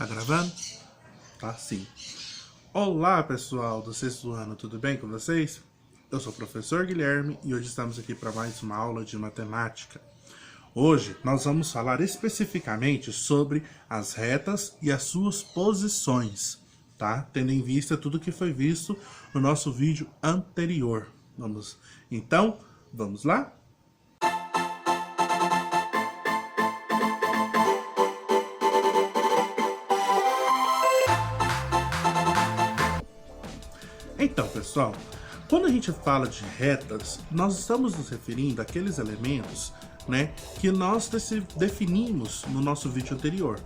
Tá gravando? Tá sim. Olá pessoal do sexto ano, tudo bem com vocês? Eu sou o professor Guilherme e hoje estamos aqui para mais uma aula de matemática. Hoje nós vamos falar especificamente sobre as retas e as suas posições, tá? Tendo em vista tudo que foi visto no nosso vídeo anterior. Então, vamos lá? Então, pessoal, quando a gente fala de retas, nós estamos nos referindo àqueles elementos, que nós definimos no nosso vídeo anterior,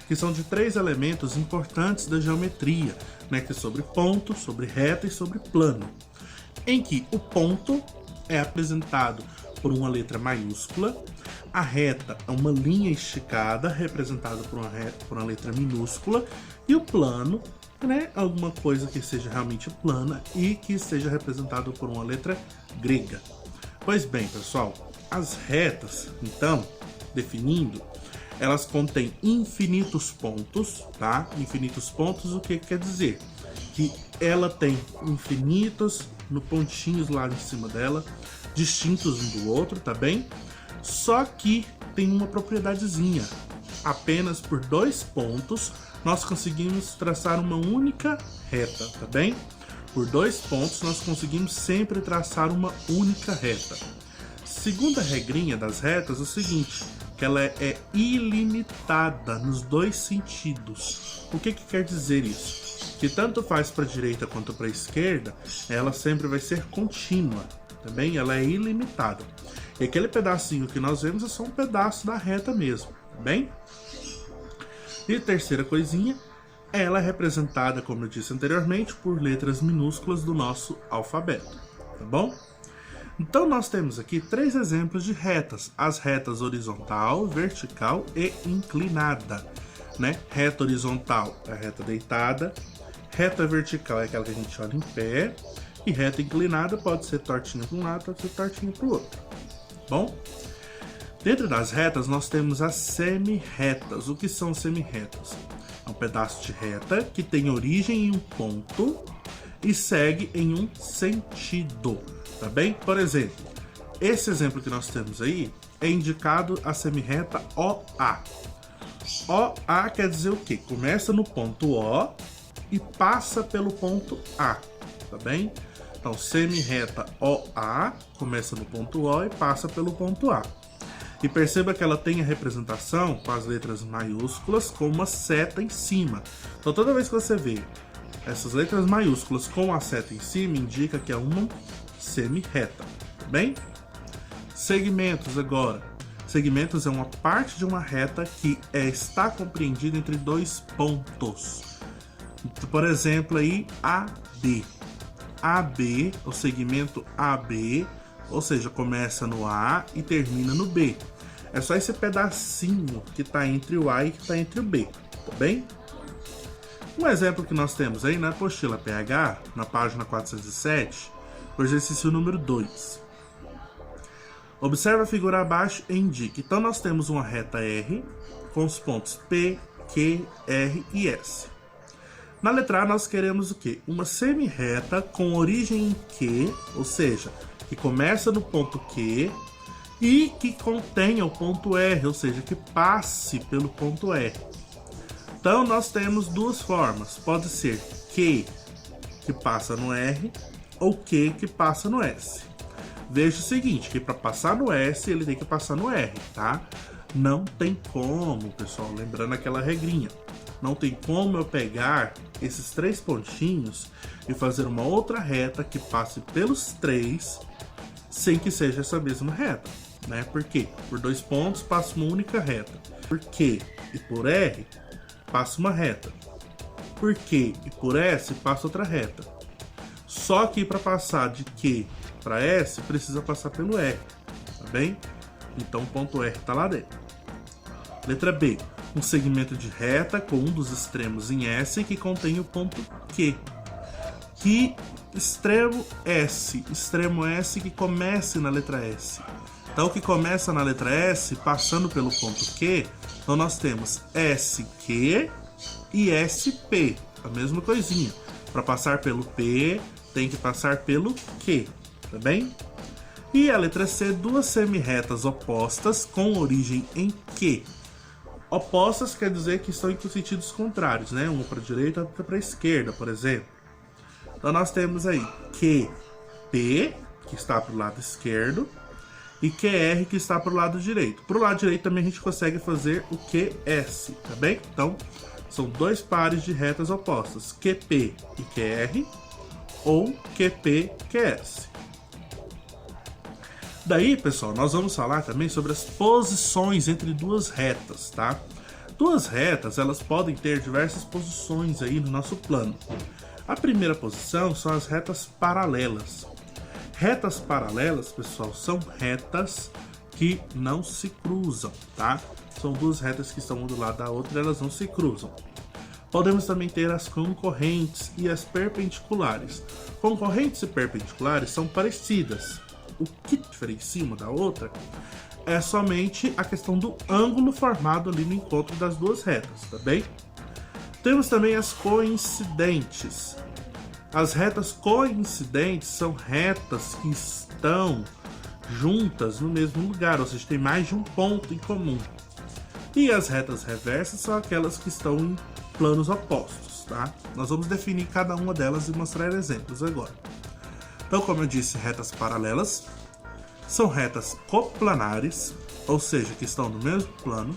que são de 3 elementos importantes da geometria, que é sobre ponto, sobre reta e sobre plano, em que o ponto é apresentado por uma letra maiúscula, a reta é uma linha esticada representada por uma letra minúscula e o plano alguma coisa que seja realmente plana e que seja representado por uma letra grega. Pois bem, pessoal, as retas, então, definindo, elas contêm infinitos pontos, tá? Infinitos pontos, o que quer dizer? Que ela tem infinitos pontinhos lá em cima dela, distintos um do outro, tá bem? Só que tem uma propriedadezinha. Apenas por 2 pontos nós conseguimos traçar uma única reta, tá bem? Por 2 pontos nós conseguimos sempre traçar uma única reta. Segunda regrinha das retas é o seguinte, que ela é ilimitada nos 2 sentidos. O que quer dizer isso? Que tanto faz para a direita quanto para a esquerda, ela sempre vai ser contínua, tá bem? Ela é ilimitada. E aquele pedacinho que nós vemos é só um pedaço da reta mesmo, tá bem? E terceira coisinha, ela é representada, como eu disse anteriormente, por letras minúsculas do nosso alfabeto, tá bom? Então nós temos aqui 3 exemplos de retas, as retas horizontal, vertical e inclinada, Reta horizontal é a reta deitada, reta vertical é aquela que a gente olha em pé, e reta inclinada pode ser tortinha para um lado, pode ser tortinha para o outro, bom? Dentro das retas, nós temos as semi-retas. O que são semi-retas? É um pedaço de reta que tem origem em um ponto e segue em um sentido, tá bem? Por exemplo, esse exemplo que nós temos aí é indicado a semi-reta OA. OA quer dizer o quê? Começa no ponto O e passa pelo ponto A, tá bem? Então, semi-reta OA começa no ponto O e passa pelo ponto A. E perceba que ela tem a representação com as letras maiúsculas com uma seta em cima. Então toda vez que você vê essas letras maiúsculas com a seta em cima, indica que é uma semi-reta, tá bem? Segmentos agora. Segmentos é uma parte de uma reta que está compreendida entre 2 pontos. Por exemplo, aí AB. AB, o segmento AB, ou seja, começa no A e termina no B. É só esse pedacinho que está entre o A e que está entre o B, tá bem? Um exemplo que nós temos aí na apostila PH, na página 407, o exercício número 2. Observe a figura abaixo e indique. Então nós temos uma reta R com os pontos P, Q, R e S. Na letra A nós queremos o quê? Uma semi-reta com origem em Q, ou seja, que começa no ponto Q e que contenha o ponto R, ou seja, que passe pelo ponto R. Então nós temos 2 formas, pode ser Q que passa no R ou Q que passa no S. Veja o seguinte, que para passar no S ele tem que passar no R, tá? Não tem como, pessoal, lembrando aquela regrinha, não tem como eu pegar esses 3 pontinhos e fazer uma outra reta que passe pelos 3 sem que seja essa mesma reta, Por quê? Por 2 pontos passa uma única reta. Por Q e por R passa uma reta. Por Q e por S passa outra reta. Só que para passar de Q para S precisa passar pelo R, tá bem? Então o ponto R está lá dentro. Letra B. Um segmento de reta com um dos extremos em S que contém o ponto Q. Que extremo S que comece na letra S. Então, o que começa na letra S, passando pelo ponto Q, então nós temos SQ e SP, a mesma coisinha. Para passar pelo P, tem que passar pelo Q, tá bem? E a letra C, duas semirretas opostas com origem em Q. Opostas quer dizer que estão em sentidos contrários, né? Uma para a direita, outra para a esquerda, por exemplo. Então nós temos aí QP, que está para o lado esquerdo, e QR, que está para o lado direito. Para o lado direito também a gente consegue fazer o QS, tá bem? Então, são dois pares de retas opostas, QP e QR, ou QP, QS. Daí, pessoal, nós vamos falar também sobre as posições entre duas retas, tá? Duas retas, elas podem ter diversas posições aí no nosso plano. A primeira posição são as retas paralelas. Retas paralelas, pessoal, são retas que não se cruzam, tá? São duas retas que estão uma do lado da outra, elas não se cruzam. Podemos também ter as concorrentes e as perpendiculares. Concorrentes e perpendiculares são parecidas. O que diferencia uma da outra é somente a questão do ângulo formado ali no encontro das duas retas, tá bem? Temos também as coincidentes. As retas coincidentes são retas que estão juntas no mesmo lugar, ou seja, tem mais de um ponto em comum. E as retas reversas são aquelas que estão em planos opostos, tá? Nós vamos definir cada uma delas e mostrar exemplos agora. Então, como eu disse, retas paralelas são retas coplanares, ou seja, que estão no mesmo plano,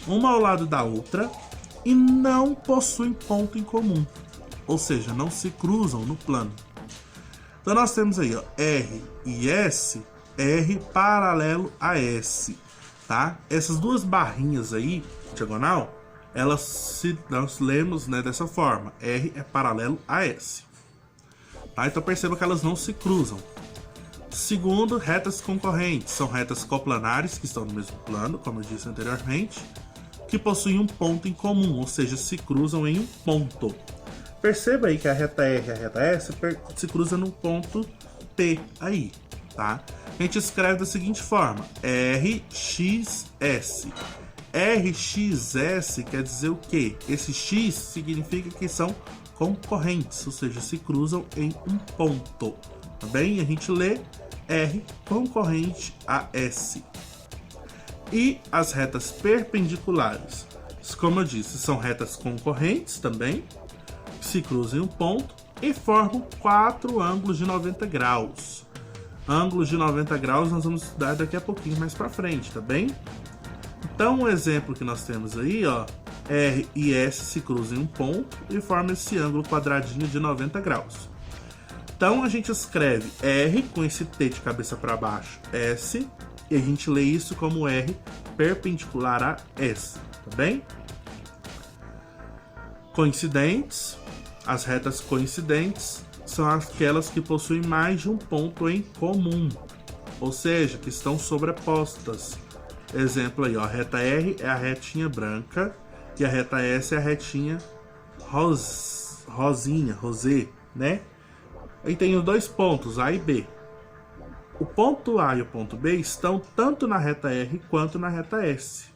uma ao lado da outra e não possuem ponto em comum, ou seja, não se cruzam no plano. Então nós temos aí, ó, R e S, R paralelo a S, tá? Essas duas barrinhas aí, diagonal, nós lemos, né, dessa forma, R é paralelo a S. Tá? Então perceba que elas não se cruzam. Segundo, retas concorrentes. São retas coplanares que estão no mesmo plano, como eu disse anteriormente, que possuem um ponto em comum, ou seja, se cruzam em um ponto. Perceba aí que a reta R e a reta S se cruzam no ponto P aí, tá? A gente escreve da seguinte forma, RXS. RXS quer dizer o quê? Esse X significa que são concorrentes, ou seja, se cruzam em um ponto, tá bem? A gente lê R concorrente a S. E as retas perpendiculares, como eu disse, são retas concorrentes também, que se cruzam em um ponto e formam quatro ângulos de 90 graus. Ângulos de 90 graus nós vamos estudar daqui a pouquinho mais para frente, tá bem? Então, um exemplo que nós temos aí, ó, R e S se cruzam em um ponto e formam esse ângulo quadradinho de 90 graus. Então, a gente escreve R com esse T de cabeça para baixo, S, e a gente lê isso como R perpendicular a S, tá bem? Coincidentes, as retas coincidentes são aquelas que possuem mais de um ponto em comum, ou seja, que estão sobrepostas. Exemplo aí, ó, a reta R é a retinha branca e a reta S é a retinha rosinha, rosé, né? Aí tem os dois pontos, A e B. O ponto A e o ponto B estão tanto na reta R quanto na reta S.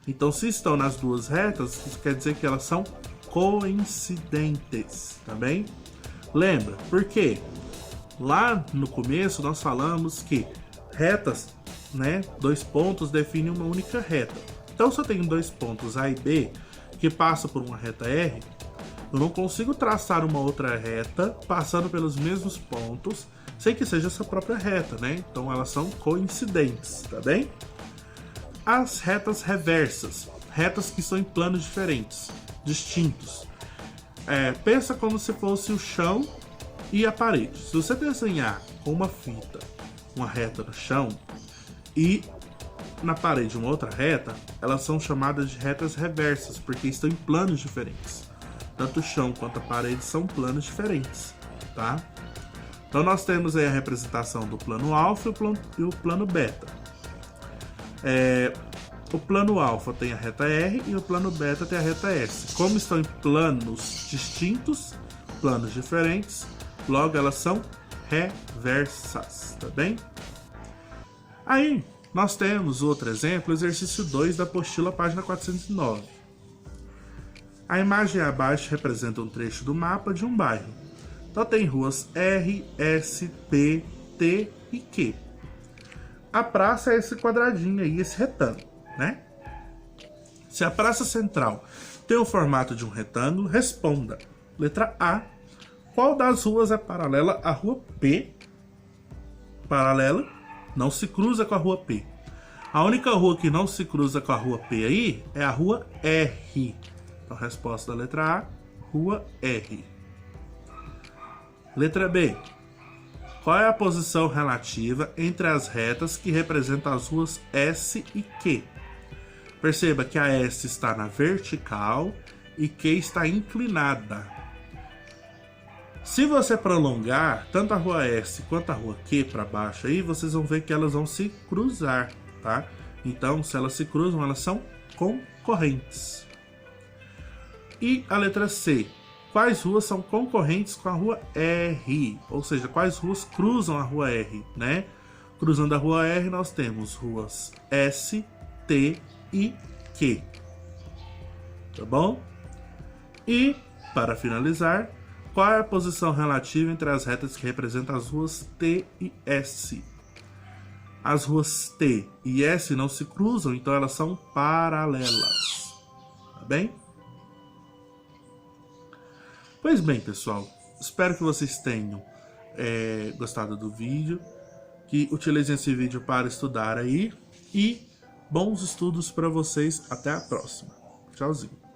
Então, se estão nas duas retas, isso quer dizer que elas são coincidentes, tá bem? Lembra, por quê? Lá no começo nós falamos que retas, né, dois pontos definem uma única reta. Então, se eu tenho dois pontos A e B que passam por uma reta R, eu não consigo traçar uma outra reta passando pelos mesmos pontos sem que seja essa própria reta, né? Então elas são coincidentes, tá bem? As retas reversas, retas que estão em planos diferentes, distintos. Pensa como se fosse o chão e a parede. Se você desenhar com uma fita uma reta no chão e na parede uma outra reta, elas são chamadas de retas reversas, porque estão em planos diferentes. Tanto o chão quanto a parede são planos diferentes, tá? Então nós temos aí a representação do plano alfa e o plano beta. O plano alfa tem a reta R e o plano beta tem a reta S. Como estão em planos distintos, planos diferentes, logo elas são reversas, tá bem? Aí nós temos outro exemplo, exercício 2 da apostila, página 409. A imagem abaixo representa um trecho do mapa de um bairro. Então tem ruas R, S, P, T e Q. A praça é esse quadradinho aí, esse retângulo, né? Se a praça central tem o formato de um retângulo, responda. Letra A. Qual das ruas é paralela à rua P? Paralela, não se cruza com a rua P. A única rua que não se cruza com a rua P aí é a rua R. Então, a resposta da letra A, rua R. Letra B. Qual é a posição relativa entre as retas que representam as ruas S e Q? Perceba que a S está na vertical e Q está inclinada. Se você prolongar tanto a rua S quanto a rua Q para baixo aí, vocês vão ver que elas vão se cruzar, tá? Então, se elas se cruzam, elas são concorrentes. E a letra C. Quais ruas são concorrentes com a rua R? Ou seja, quais ruas cruzam a rua R, né? Cruzando a rua R, nós temos ruas S, T e Q. Tá bom? E, para finalizar, qual é a posição relativa entre as retas que representam as ruas T e S? As ruas T e S não se cruzam, então elas são paralelas. Tá bem? Pois bem, pessoal, espero que vocês tenham gostado do vídeo, que utilizem esse vídeo para estudar aí, e bons estudos para vocês. Até a próxima. Tchauzinho.